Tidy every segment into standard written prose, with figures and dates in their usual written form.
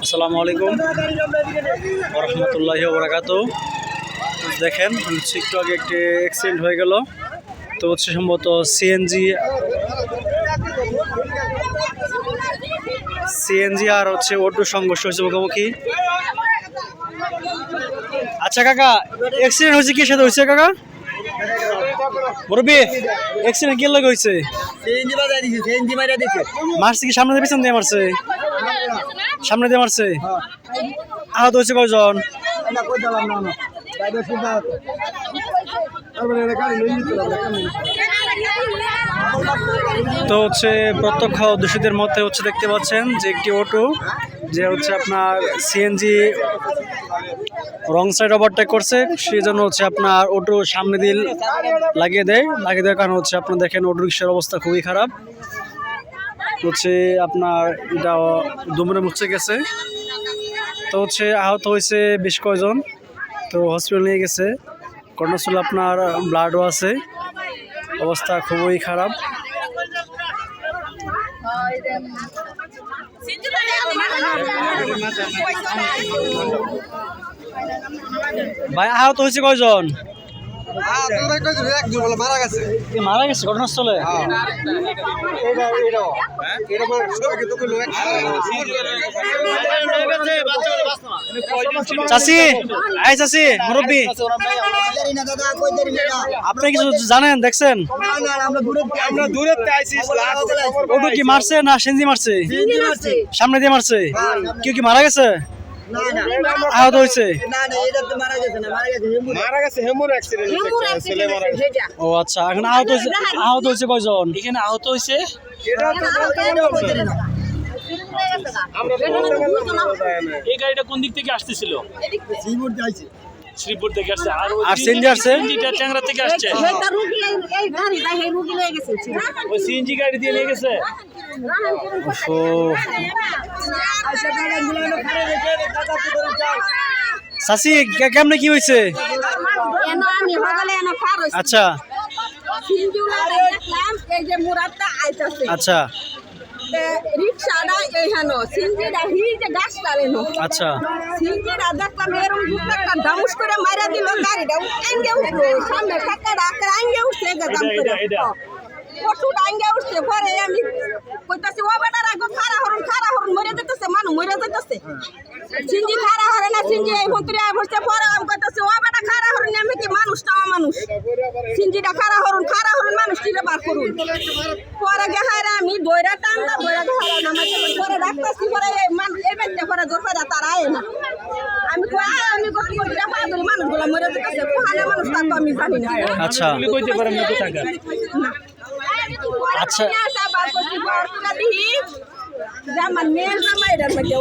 আসসালামু আলাইকুম রহমতুল্লাহি ওয়া বারাকাতুহু। দেখেন একটু আগে একটি অ্যাক্সিডেন্ট হয়ে গেল। তো হচ্ছে সম্ভবত সিএনজি আর হচ্ছে অটো সংঘর্ষ হয়েছে মুখোমুখি। আচ্ছা কাকা, অ্যাক্সিডেন্ট হয়েছে কি সাথে হয়েছে কাকা? মুরব্বি, অ্যাক্সিডেন্ট কি লাগে হয়েছে? মারছে কি সামনে দিয়ে পিছন দিয়ে মারছে? সামনে দিয়ে মারছে। আহত হয়েছে কয়জন? তো হচ্ছে প্রত্যক্ষ দোষীদের মধ্যে হচ্ছে দেখতে পাচ্ছেন যে একটি অটো যে হচ্ছে আপনার সিএনজি রং সাইড ওভারটেক করছে, সেই জন্য হচ্ছে আপনার অটো সামনে দিয়ে লাগিয়ে দেওয়ার কারণে হচ্ছে আপনার দেখেন অটো রিক্সার অবস্থা খুবই খারাপ হচ্ছে, আপনার এটা দুমড়ে মুচড়ে গেছে। তো হচ্ছে আহত হয়েছে বেশ কয়জন, তো হসপিটাল নিয়ে গেছে। ঘটনাস্থলে আপনার ব্লাডও আছে, অবস্থা খুবই খারাপ। ভাই আহত হয়েছে কয়জন? মারা গেছে ঘটনাস্থলে। চাচি, আয় চাচি, মুরব্বি, আপনি কিছু জানেন, দেখছেন? ওটা কি মারছে না সিএনজি মারছে? সামনে দিয়ে মারছে। কেউ কি মারা গেছে? আহত হয়েছে? ও আচ্ছা, এখন আহত হয়েছে কয়জন? এখানে আহত হয়েছে এই গাড়িটা কোন দিক থেকে আসতেছিল? শ্রীপুর থেকে আসছে। আর সিএনজি আসছে ট্যাংরা থেকে আসছে। ওই সিএনজি গাড়ি দিয়ে নিয়ে গেছে। চাচি কেমনে কি হয়েছে? আচ্ছা আচ্ছা রিক্সাটা এইখানো সিনজিটা হিজে গাছটা রেনো। আচ্ছা সিনজিটা দেখলাম এরকম একটা দামুস করে মারা দিল, গাড়িটা আঙ্গে উঠলো, সামনে টাকাটা আঙ্গে উঠছে দাম করে ওষুধ আঙ্গে উঠছে। পরে আমি কইতাছি ও বেটার আগে খারা হরণ মরে যেতেছে, মানুষ মরে যেতেছে। সিনজি খারা হরে না, সিনজি এই ভুতুরে বসছে। পরে আমি কইতাছি ও বেটা খারা হরণ, আমি কি মানুষ না মানুষ? সিনজিটা খারা হরণ মানুষ কি বার করুন। পরে গেহারে আমি দইরা টানটা দইরা গেহারা নামাইতে পরে ডাক্তারছি। পরে এই ব্যক্তি পরে জোর করে তারা আয় না। আমি গত করে পাদুল মানুষগুলো মরে যেতেছে, কোহানে মানুষ তা তো আমি জানি না। আচ্ছা কইতে পারেন না তো টাকা। আচ্ছা জামাই মেয়ের জামাইটার মধ্যে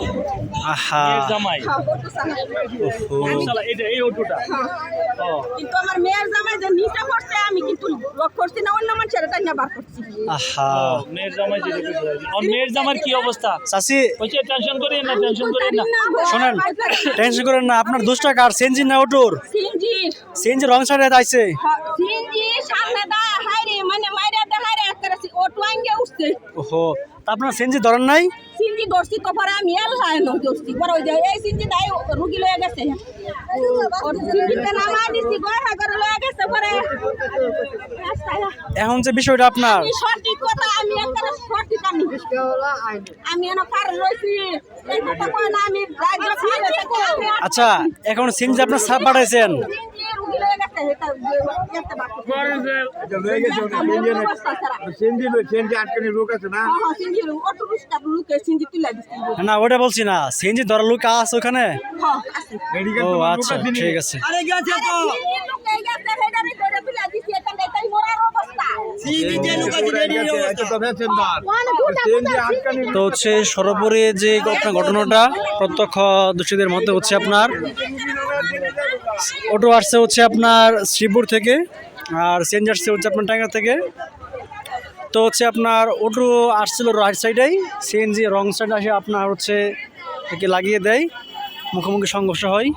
আহা জামাই এই অটোটা কিন্তু আমার মেয়ের জামাই যে নিচে পড়ছে, আমি কিন্তু লক করছি না, অন্য মানুষের টাইনা বার করছি। আহা মেয়ের জামাই যে মেয়ের জামার কি অবস্থা? চাচি ওইটা টেনশন করেন না শোনেন, টেনশন করেন না। আপনার দোষটা কার? সিএনজি না অটোর? সিএনজি রং সাইডে আইছে। সিএনজি সামনে দা হাইরে মানে মাইরা দা হাইরে করছি, অটো আঙ্গে উঠছে। ওহো, তা আপনার সিএনজি ধরেন নাই? সিনজি দর্শি তো পরে আমি এলাই ন দর্শি পরে ওই যে এই সিনজি দাই রুগী লয়ে গেছে, ওর সিনজিতে নামা দিছি গড়া করে লয়ে গেছে। পরে এখন যে বিষয়টা আপনার সঠিক কথা আমি একটা সঠিক আমি এনে পার রইছি এই কথা কই না, আমি রাজ্য ছিড়ে থেকে। আচ্ছা, এখন সিএনজি আপনার সাপ পাঠাইছেন, রুগী লয়ে গেছে, এটা একটা বাকি সিএনজি আটকানি লোক আছে না? হ্যাঁ সিনজি অটো রিস্কা লোকে সিনজি তুলে দিছি না ওটা বলছি না, সিএনজি ধরার লোক আছে ওখানে? হ্যাঁ আছে। ও আচ্ছা ঠিক আছে। আরে গেছে তো লোকে গেছে হেডারে করে তুলে দিছি, এটা তাই মরার অবস্থা। সিএনজি যে লোক আছে রেডি অবস্থা তো বেচেনদার সিএনজি আটকানি। তো হচ্ছে সর্বোপরি যে ঘটনাটা প্রত্যক্ষ দোষীদের মধ্যে হচ্ছে আপনার অটো আসছে হচ্ছে আপনার শ্রীপুর থেকে, আর সিএনজি আসছে হচ্ছে আপনার টাঙ্গা থেকে। তো হচ্ছে আপনার অটো আসছিল রাইট সাইডেই, সিএনজি রং সাইডে আসে আপনার হচ্ছে একে লাগিয়ে দেয়, মুখোমুখি সংঘর্ষ হয়।